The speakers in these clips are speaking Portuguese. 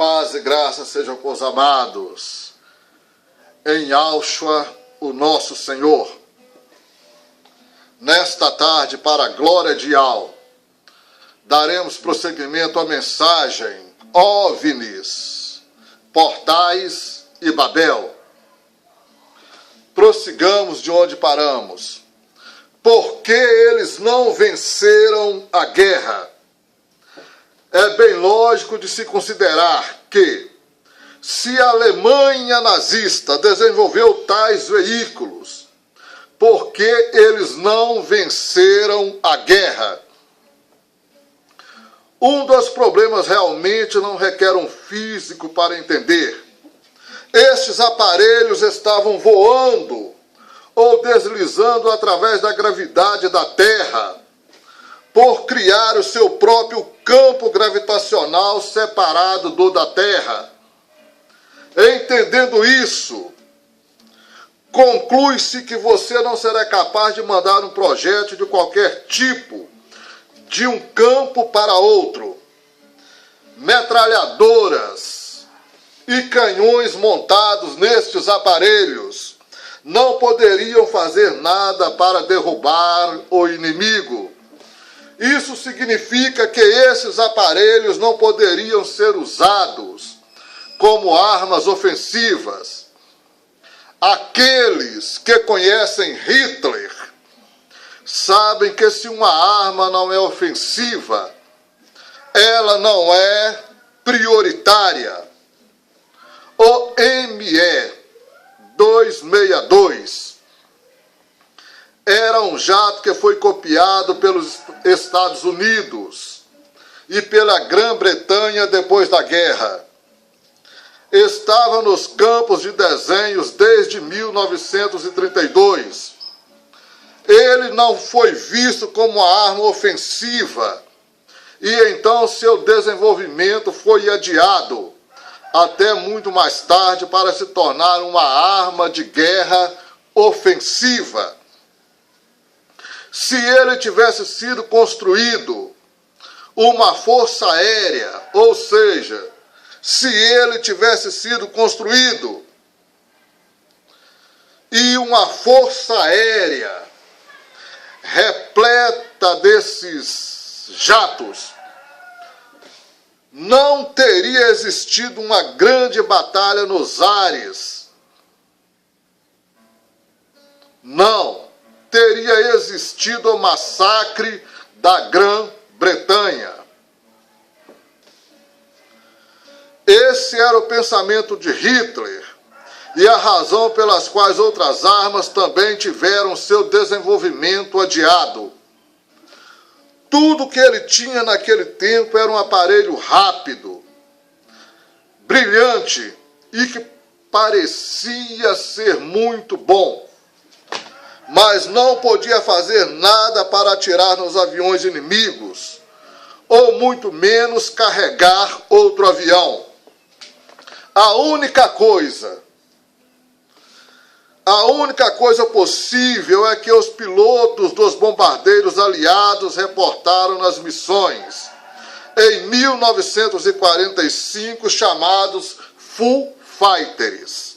Paz e graça sejam com os amados. Em Yahshua, o nosso Senhor. Nesta tarde, para a glória de Yahweh, daremos prosseguimento à mensagem OVNIs, Portais e Babel. Prossigamos de onde paramos. Por que eles não venceram a guerra? É bem lógico de se considerar que, se a Alemanha nazista desenvolveu tais veículos, por que eles não venceram a guerra? Um dos problemas realmente não requer um físico para entender. Estes aparelhos estavam voando ou deslizando através da gravidade da Terra, por criar o seu próprio campo gravitacional separado do da Terra. Entendendo isso, conclui-se que você não será capaz de mandar um projétil de qualquer tipo de um campo para outro. Metralhadoras e canhões montados nestes aparelhos não poderiam fazer nada para derrubar o inimigo. Isso significa que esses aparelhos não poderiam ser usados como armas ofensivas. Aqueles que conhecem Hitler sabem que se uma arma não é ofensiva, ela não é prioritária. O ME-262 era um jato que foi copiado pelos Estados Unidos e pela Grã-Bretanha depois da guerra. Estava nos campos de desenhos desde 1932. Ele não foi visto como uma arma ofensiva e então seu desenvolvimento foi adiado até muito mais tarde para se tornar uma arma de guerra ofensiva. Se ele tivesse sido construído uma força aérea, ou seja, se ele tivesse sido construído e uma força aérea repleta desses jatos, não teria existido uma grande batalha nos ares. Não teria existido o massacre da Grã-Bretanha. Esse era o pensamento de Hitler e a razão pelas quais outras armas também tiveram seu desenvolvimento adiado. Tudo que ele tinha naquele tempo era um aparelho rápido, brilhante e que parecia ser muito bom, mas não podia fazer nada para atirar nos aviões inimigos, ou muito menos carregar outro avião. A única coisa possível é que os pilotos dos bombardeiros aliados reportaram nas missões, em 1945, chamados Full Fighters.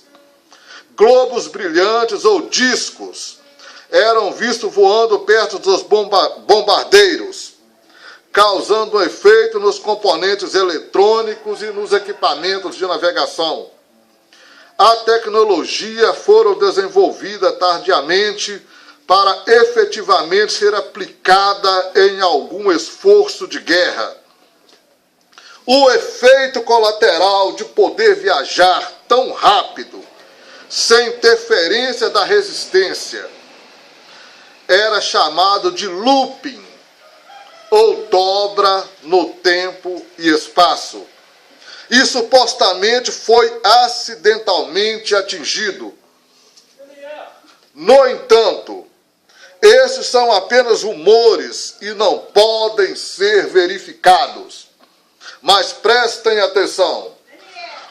Globos brilhantes ou discos eram vistos voando perto dos bombardeiros, causando um efeito nos componentes eletrônicos e nos equipamentos de navegação. A tecnologia foi desenvolvida tardiamente para efetivamente ser aplicada em algum esforço de guerra. O efeito colateral de poder viajar tão rápido, sem interferência da resistência, era chamado de looping, ou dobra no tempo e espaço. E supostamente foi acidentalmente atingido. No entanto, esses são apenas rumores e não podem ser verificados. Mas prestem atenção.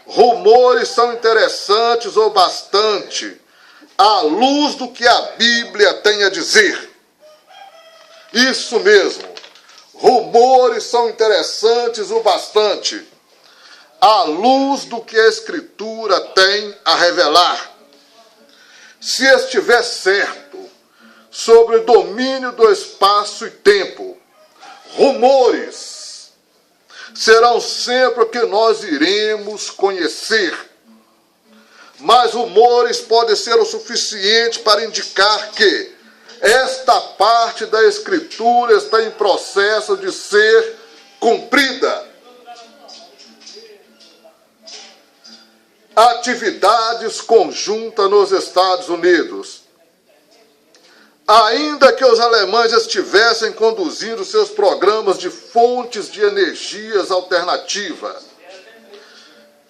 Rumores são interessantes o bastante à luz do que a Bíblia tem a dizer. Isso mesmo. Rumores são interessantes o bastante à luz do que a Escritura tem a revelar. Se estiver certo sobre o domínio do espaço e tempo, rumores serão sempre o que nós iremos conhecer. Mas rumores podem ser o suficiente para indicar que esta parte da Escritura está em processo de ser cumprida. Atividades conjuntas nos Estados Unidos. Ainda que os alemães estivessem conduzindo seus programas de fontes de energias alternativas,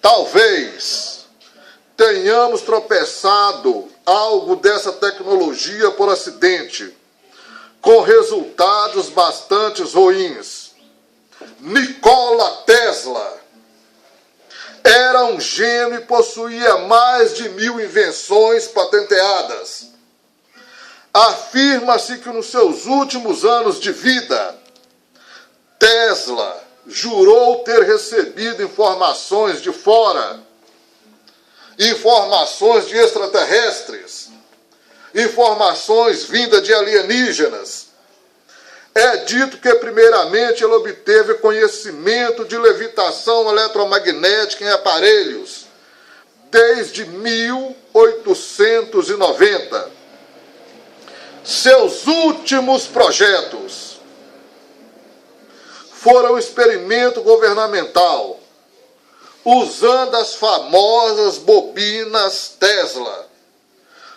talvez tenhamos tropeçado algo dessa tecnologia por acidente, com resultados bastante ruins. Nikola Tesla era um gênio e possuía mais de 1000 invenções patenteadas. Afirma-se que nos seus últimos anos de vida, Tesla jurou ter recebido informações de fora, informações de extraterrestres, informações vindas de alienígenas. É dito que, primeiramente, ele obteve conhecimento de levitação eletromagnética em aparelhos desde 1890. Seus últimos projetos foram um experimento governamental, usando as famosas bobinas Tesla,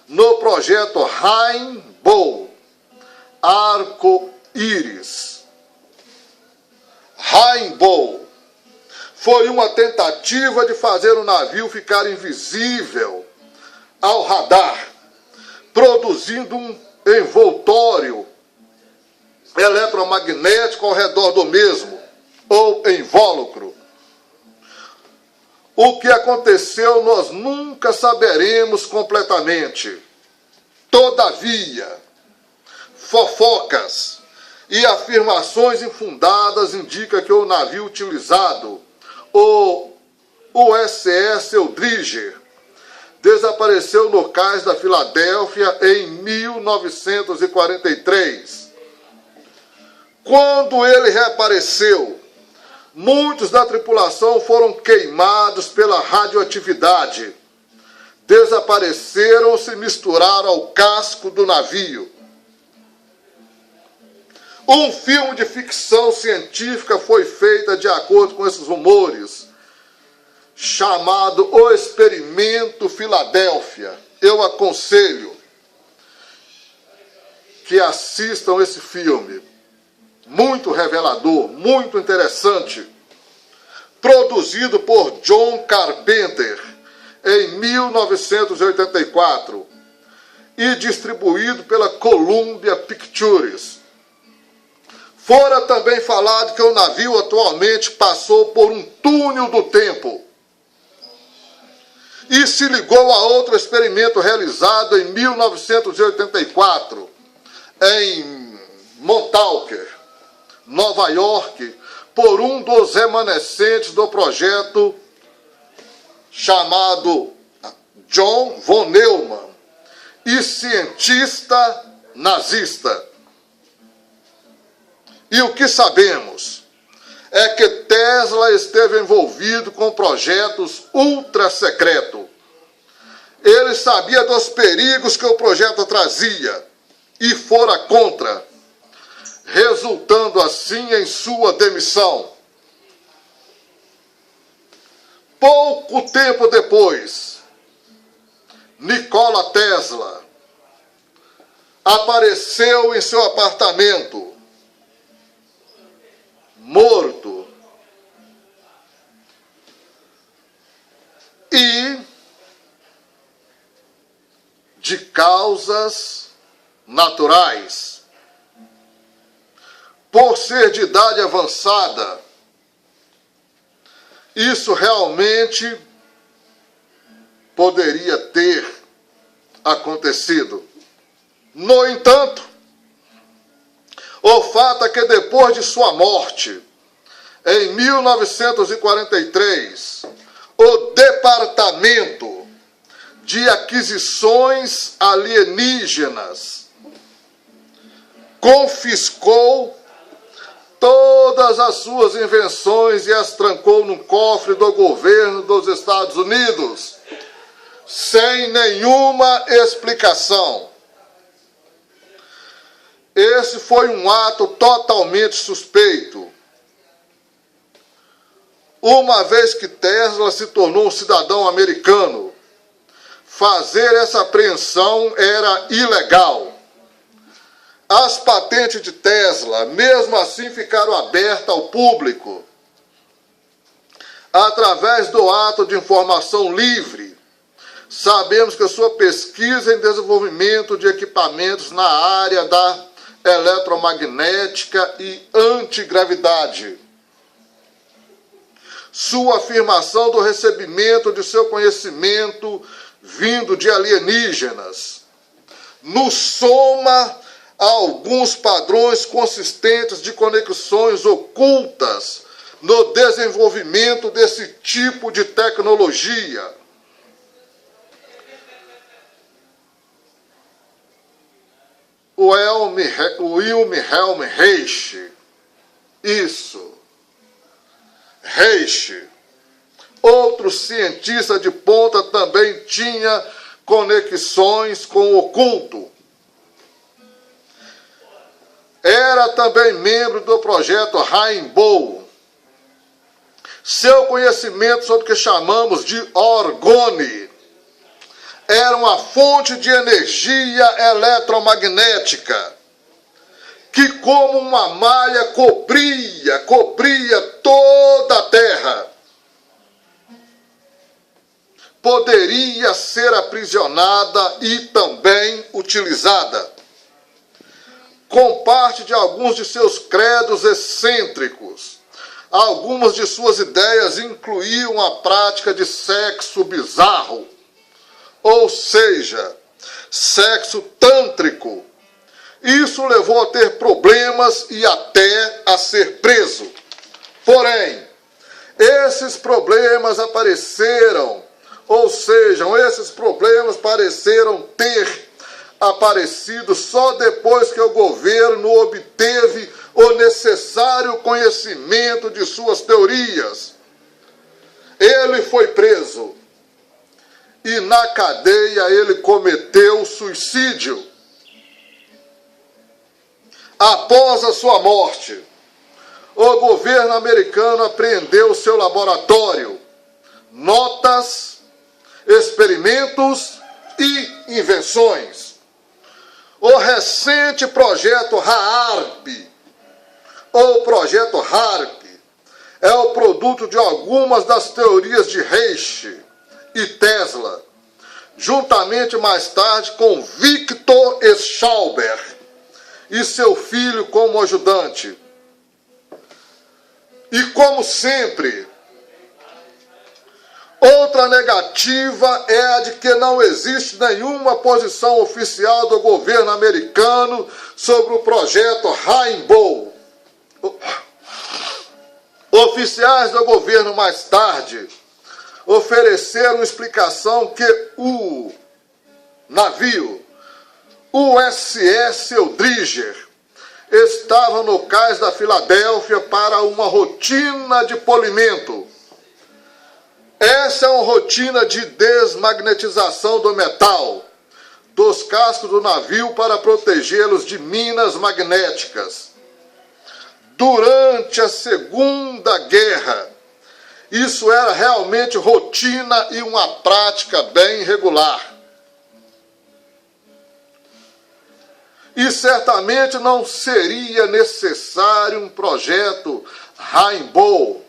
no projeto Rainbow, arco-íris. Rainbow foi uma tentativa de fazer o navio ficar invisível ao radar, produzindo um envoltório eletromagnético ao redor do mesmo, ou invólucro. O que aconteceu nós nunca saberemos completamente. Todavia, fofocas e afirmações infundadas indicam que o navio utilizado, o USS Eldridge, desapareceu no cais da Filadélfia em 1943. Quando ele reapareceu, muitos da tripulação foram queimados pela radioatividade, desapareceram ou se misturaram ao casco do navio. Um filme de ficção científica foi feito de acordo com esses rumores, chamado O Experimento Filadélfia. Eu aconselho que assistam esse filme. Muito revelador, muito interessante. Produzido por John Carpenter em 1984 e distribuído pela Columbia Pictures. Fora também falado que o navio atualmente passou por um túnel do tempo e se ligou a outro experimento realizado em 1984 em Montauk, Nova York, por um dos remanescentes do projeto chamado John von Neumann, e cientista nazista. E o que sabemos é que Tesla esteve envolvido com projetos ultra secretos. Ele sabia dos perigos que o projeto trazia e fora contra, resultando assim em sua demissão. Pouco tempo depois, Nikola Tesla apareceu em seu apartamento, morto, e de causas naturais. Por ser de idade avançada, isso realmente poderia ter acontecido. No entanto, o fato é que depois de sua morte, Em 1943, o Departamento de Aquisições Alienígenas confiscou todas as suas invenções e as trancou no cofre do governo dos Estados Unidos, sem nenhuma explicação. Esse foi um ato totalmente suspeito, uma vez que Tesla se tornou um cidadão americano. Fazer essa apreensão era ilegal. As patentes de Tesla, mesmo assim, ficaram abertas ao público, através do ato de informação livre. Sabemos que a sua pesquisa em desenvolvimento de equipamentos na área da eletromagnética e antigravidade, sua afirmação do recebimento de seu conhecimento vindo de alienígenas, nos soma a alguns padrões consistentes de conexões ocultas no desenvolvimento desse tipo de tecnologia. O Wilhelm Reich, isso, Reich, outro cientista de ponta, também tinha conexões com o oculto. Era também membro do projeto Rainbow. Seu conhecimento sobre o que chamamos de orgone era uma fonte de energia eletromagnética que, como uma malha, cobria toda a Terra. Poderia ser aprisionada e também utilizada. Com parte de alguns de seus credos excêntricos, algumas de suas ideias incluíam a prática de sexo bizarro, ou seja, sexo tântrico. Isso levou a ter problemas e até a ser preso. Porém, esses problemas pareceram ter aparecido só depois que o governo obteve o necessário conhecimento de suas teorias. Ele foi preso e na cadeia ele cometeu suicídio. Após a sua morte, o governo americano apreendeu seu laboratório, notas, experimentos e invenções. O recente projeto HAARP, ou projeto HAARP, é o produto de algumas das teorias de Reich e Tesla, juntamente mais tarde com Victor Schauber e seu filho como ajudante. E como sempre, outra negativa é a de que não existe nenhuma posição oficial do governo americano sobre o projeto Rainbow. Oficiais do governo mais tarde ofereceram explicação que o navio USS Eldridge estava no cais da Filadélfia para uma rotina de polimento. Essa é uma rotina de desmagnetização do metal dos cascos do navio para protegê-los de minas magnéticas. Durante a Segunda Guerra, isso era realmente rotina e uma prática bem regular. E certamente não seria necessário um projeto Rainbow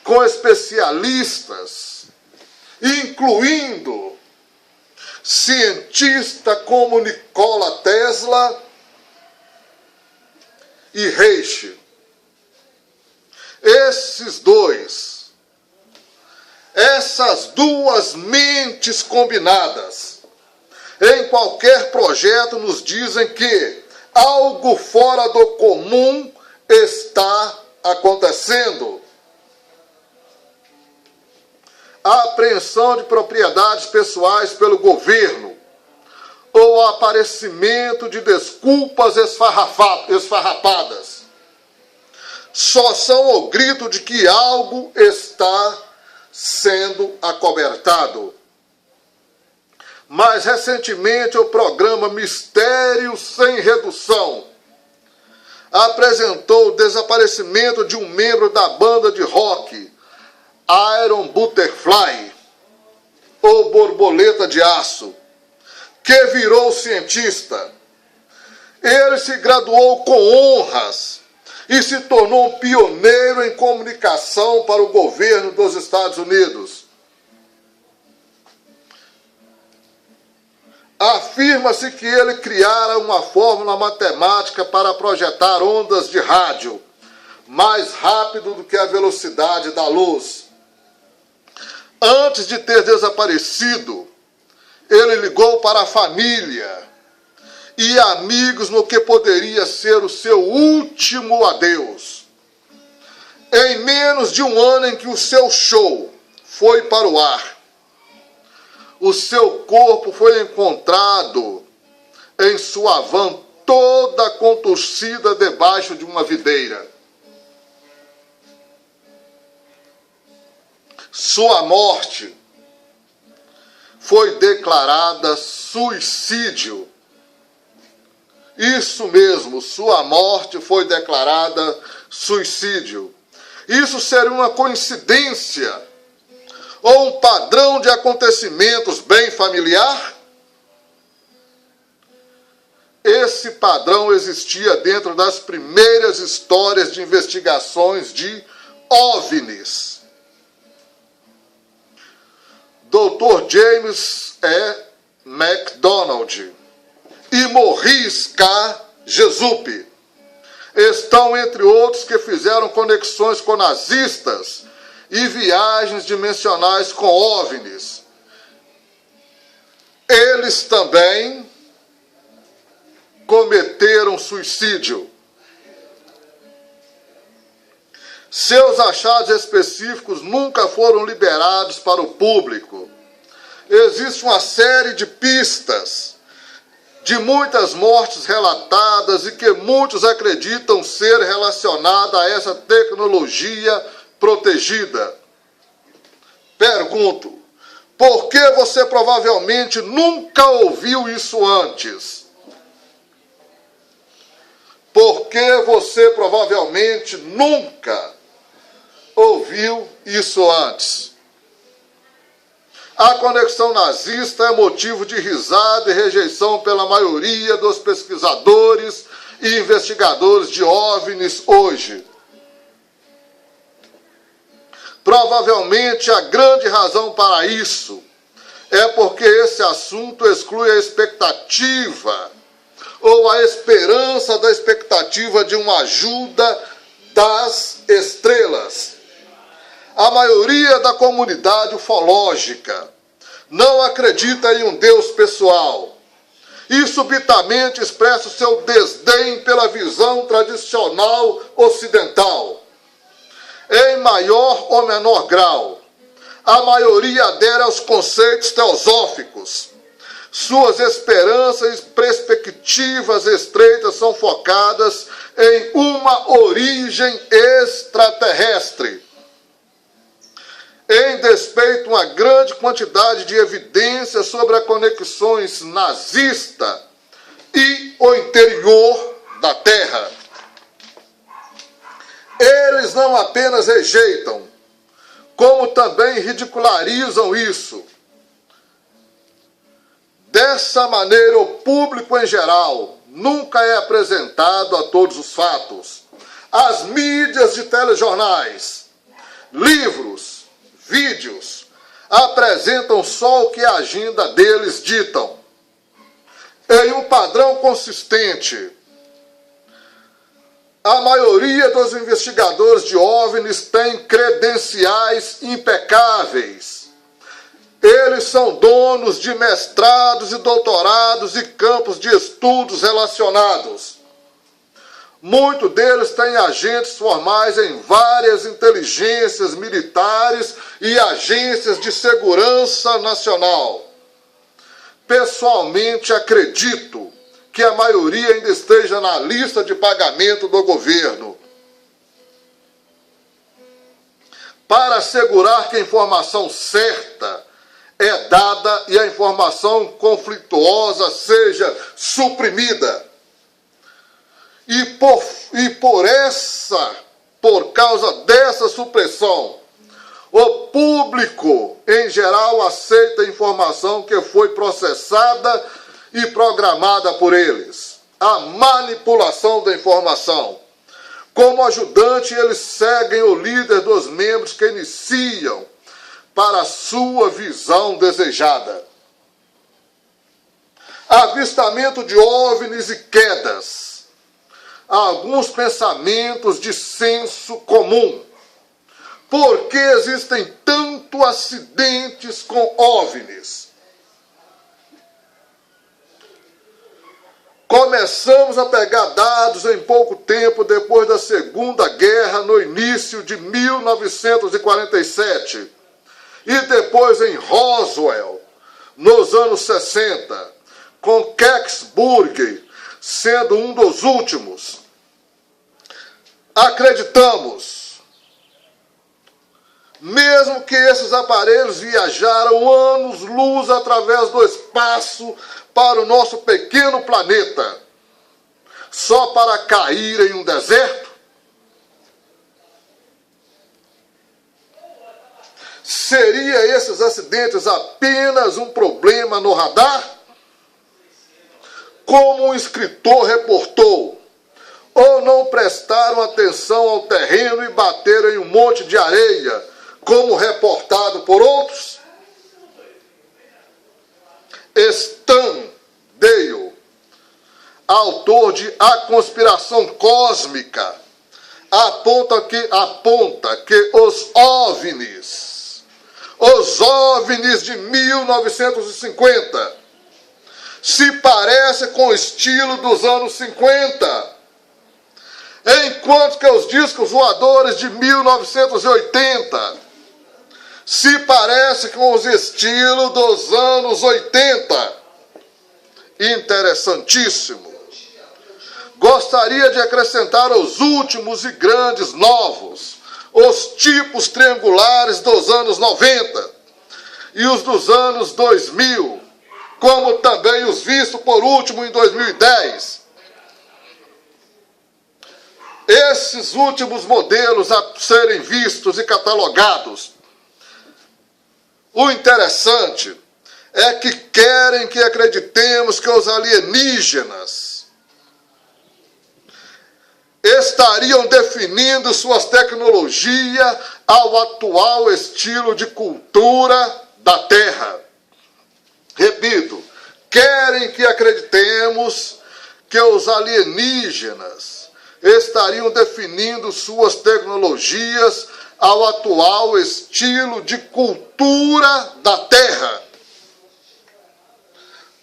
com especialistas, incluindo cientistas como Nikola Tesla e Reich. Essas duas mentes combinadas, em qualquer projeto nos dizem que algo fora do comum está acontecendo. A apreensão de propriedades pessoais pelo governo ou o aparecimento de desculpas esfarrapadas só são o grito de que algo está sendo acobertado. Mais recentemente, o programa Mistério Sem Redução apresentou o desaparecimento de um membro da banda de rock Iron Butterfly, ou Borboleta de Aço, que virou cientista. Ele se graduou com honras e se tornou um pioneiro em comunicação para o governo dos Estados Unidos. Afirma-se que ele criara uma fórmula matemática para projetar ondas de rádio mais rápido do que a velocidade da luz. Antes de ter desaparecido, ele ligou para a família e amigos no que poderia ser o seu último adeus. Em menos de um ano em que o seu show foi para o ar, o seu corpo foi encontrado em sua van toda contorcida debaixo de uma videira. Sua morte foi declarada suicídio. Isso mesmo, sua morte foi declarada suicídio. Isso seria uma coincidência ou um padrão de acontecimentos bem familiar? Esse padrão existia dentro das primeiras histórias de investigações de OVNIs. Dr. James E. McDonald e Maurice K. Jesup estão entre outros que fizeram conexões com nazistas e viagens dimensionais com OVNIs. Eles também cometeram suicídio. Seus achados específicos nunca foram liberados para o público. Existe uma série de pistas de muitas mortes relatadas e que muitos acreditam ser relacionada a essa tecnologia protegida. Pergunto, por que você provavelmente nunca ouviu isso antes? Por que você provavelmente nunca ouviu isso antes? A conexão nazista é motivo de risada e rejeição pela maioria dos pesquisadores e investigadores de OVNIs hoje. Provavelmente a grande razão para isso é porque esse assunto exclui a expectativa ou a esperança da expectativa de uma ajuda das estrelas. A maioria da comunidade ufológica não acredita em um Deus pessoal e subitamente expressa o seu desdém pela visão tradicional ocidental. Em maior ou menor grau, a maioria adere aos conceitos teosóficos. Suas esperanças e perspectivas estreitas são focadas em uma origem extraterrestre. Em despeito a uma grande quantidade de evidências sobre as conexões nazista e o interior da Terra. Eles não apenas rejeitam, como também ridicularizam isso. Dessa maneira, o público em geral nunca é apresentado a todos os fatos. As mídias de telejornais, livros, vídeos, apresentam só o que a agenda deles ditam. Em um padrão consistente, a maioria dos investigadores de OVNIs tem credenciais impecáveis. Eles são donos de mestrados e doutorados e campos de estudos relacionados. Muitos deles têm agentes formais em várias inteligências militares e agências de segurança nacional. Pessoalmente, acredito que a maioria ainda esteja na lista de pagamento do governo. Para assegurar que a informação certa é dada e a informação conflituosa seja suprimida. Por causa dessa supressão, o público, em geral, aceita a informação que foi processada e programada por eles. A manipulação da informação. Como ajudante, eles seguem o líder dos membros que iniciam para a sua visão desejada. Avistamento de OVNIs e quedas. Alguns pensamentos de senso comum. Por que existem tantos acidentes com OVNIs? Começamos a pegar dados em pouco tempo depois da Segunda Guerra, no início de 1947, e depois em Roswell, nos anos 60, com Kecksburg sendo um dos últimos. Acreditamos, mesmo que esses aparelhos viajaram anos-luz através do espaço para o nosso pequeno planeta, só para cair em um deserto? Seria esses acidentes apenas um problema no radar? Como um escritor reportou, ou não prestaram atenção ao terreno e bateram em um monte de areia, como reportado por outros? Stan Dale, autor de A Conspiração Cósmica, aponta que os OVNIs de 1950 se parecem com o estilo dos anos 50, enquanto que os discos voadores de 1980 se parecem com os estilos dos anos 80. Interessantíssimo. Gostaria de acrescentar os últimos e grandes novos, os tipos triangulares dos anos 90 e os dos anos 2000, como também os vistos por último em 2010. Esses últimos modelos a serem vistos e catalogados. O interessante é que querem que acreditemos que os alienígenas estariam definindo suas tecnologias ao atual estilo de cultura da Terra. Repito, querem que acreditemos que os alienígenas estariam definindo suas tecnologias ao atual estilo de cultura da Terra.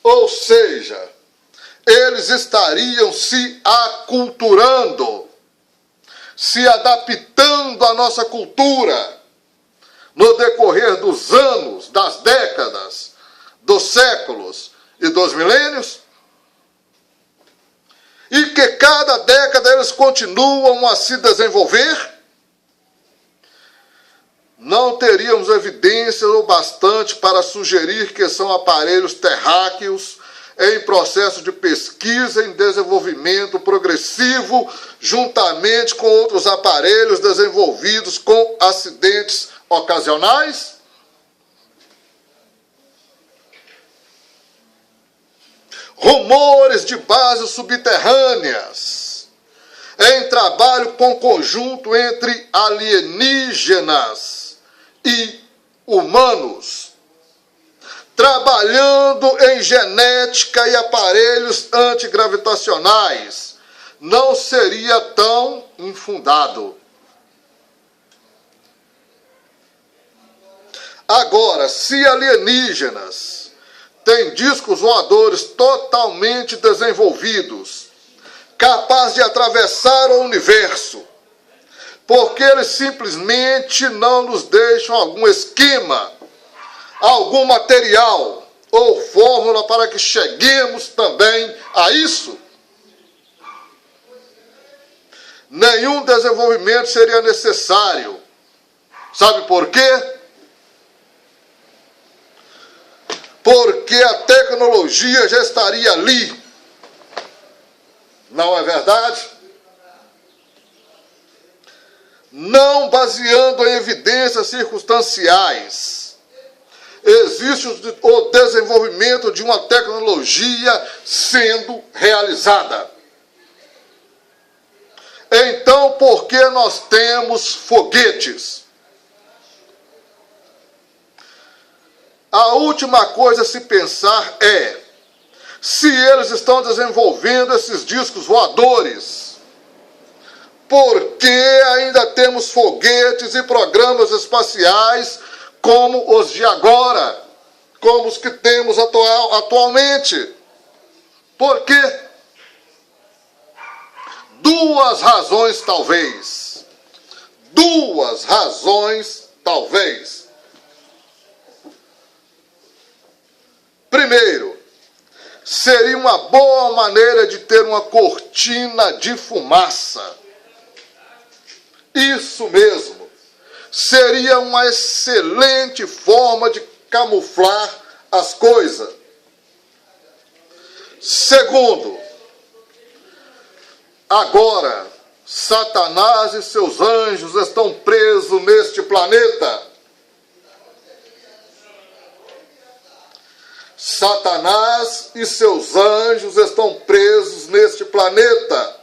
Ou seja, eles estariam se aculturando, se adaptando à nossa cultura no decorrer dos anos, das décadas, dos séculos e dos milênios, e que cada década eles continuam a se desenvolver. Não teríamos evidência o bastante para sugerir que são aparelhos terráqueos em processo de pesquisa e desenvolvimento progressivo, juntamente com outros aparelhos desenvolvidos com acidentes ocasionais? Rumores de bases subterrâneas, em trabalho conjunto entre alienígenas e humanos, trabalhando em genética e aparelhos antigravitacionais, não seria tão infundado. Agora, se alienígenas têm discos voadores totalmente desenvolvidos, capaz de atravessar o universo, porque eles simplesmente não nos deixam algum esquema, algum material ou fórmula para que cheguemos também a isso. Nenhum desenvolvimento seria necessário. Sabe por quê? Porque a tecnologia já estaria ali. Não é verdade? Não baseando em evidências circunstanciais. Existe o desenvolvimento de uma tecnologia sendo realizada. Então, por que nós temos foguetes? A última coisa a se pensar é, se eles estão desenvolvendo esses discos voadores, por que ainda temos foguetes e programas espaciais como os de agora, como os que temos atualmente? Por quê? Duas razões, talvez. Duas razões, talvez. Primeiro, seria uma boa maneira de ter uma cortina de fumaça. Isso mesmo. Seria uma excelente forma de camuflar as coisas. Segundo, agora, Satanás e seus anjos estão presos neste planeta. Satanás e seus anjos estão presos neste planeta.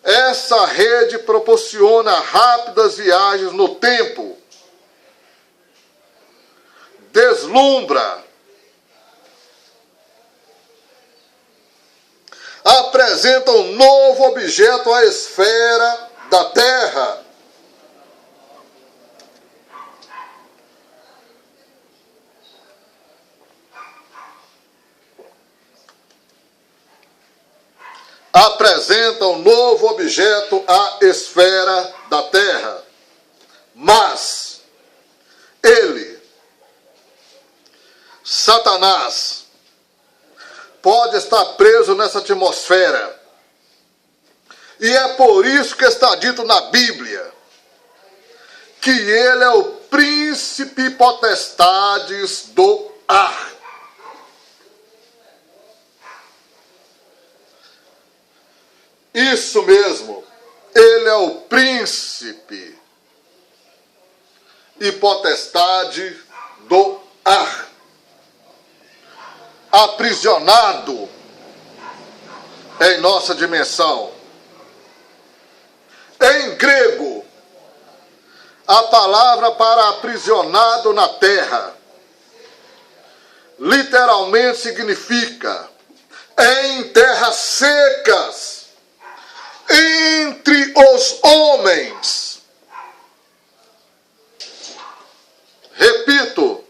Essa rede proporciona rápidas viagens no tempo. Deslumbra. Apresenta um novo objeto à esfera da Terra. Apresenta um novo objeto à esfera da Terra. Mas ele, Satanás, pode estar preso nessa atmosfera. E é por isso que está dito na Bíblia que ele é o príncipe potestades do ar. Isso mesmo, ele é o príncipe e potestade do ar. Aprisionado em nossa dimensão. Em grego, a palavra para aprisionado na terra literalmente significa em terras secas, entre os homens. Repito,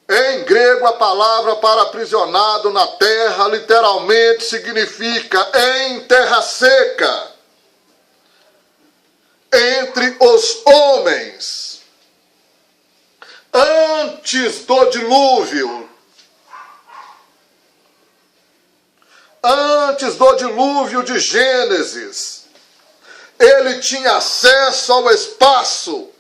em grego a palavra para aprisionado na terra literalmente significa em terra seca, entre os homens. Antes do dilúvio, de Gênesis, ele tinha acesso ao espaço.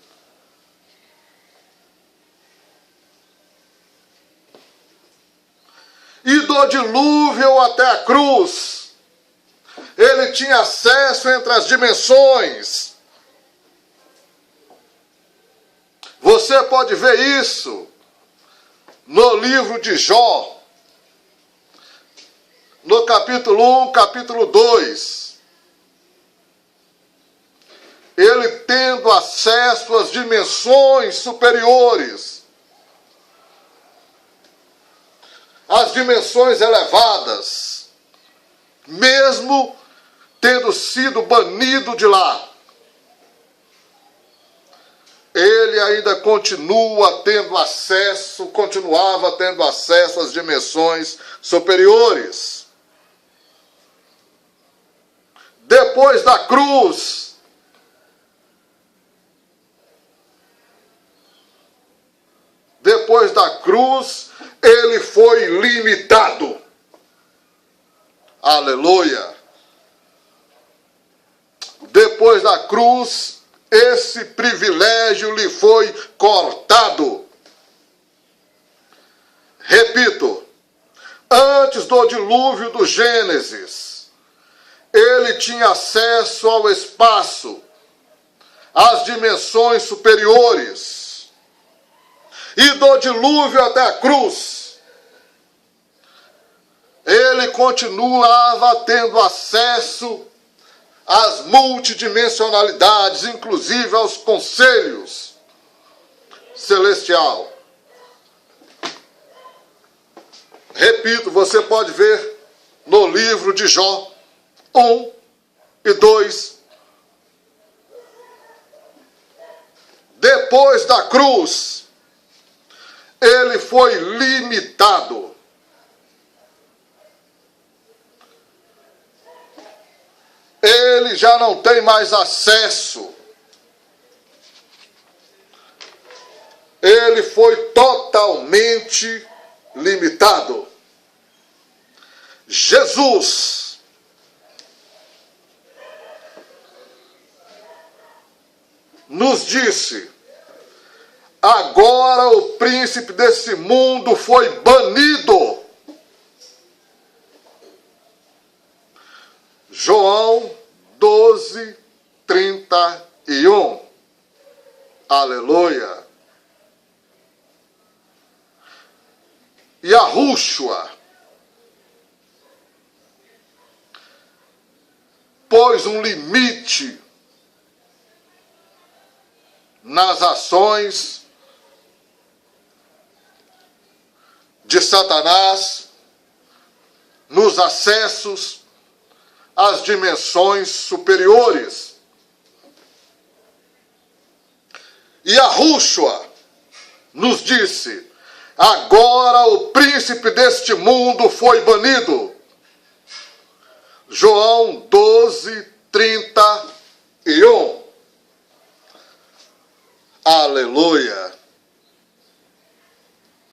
E do dilúvio até a cruz, ele tinha acesso entre as dimensões. Você pode ver isso no livro de Jó, no capítulo 1, capítulo 2. Ele tendo acesso às dimensões superiores, às dimensões elevadas, mesmo tendo sido banido de lá. Ele ainda continuava tendo acesso às dimensões superiores. Depois da cruz, ele foi limitado. Aleluia. Depois da cruz, esse privilégio lhe foi cortado. Repito, antes do dilúvio do Gênesis, ele tinha acesso ao espaço, às dimensões superiores. E do dilúvio até a cruz, ele continuava tendo acesso às multidimensionalidades, inclusive aos conselhos celestial. Repito, você pode ver no livro de Jó 1 e 2. Depois da cruz, ele foi limitado. Ele já não tem mais acesso. Ele foi totalmente limitado. Jesus nos disse: agora o príncipe desse mundo foi banido. João 12, 31. Aleluia. Yahushua pôs um limite nas ações de Satanás, nos acessos às dimensões superiores. E Yahushua nos disse: agora o príncipe deste mundo foi banido. João 12, 31. Aleluia.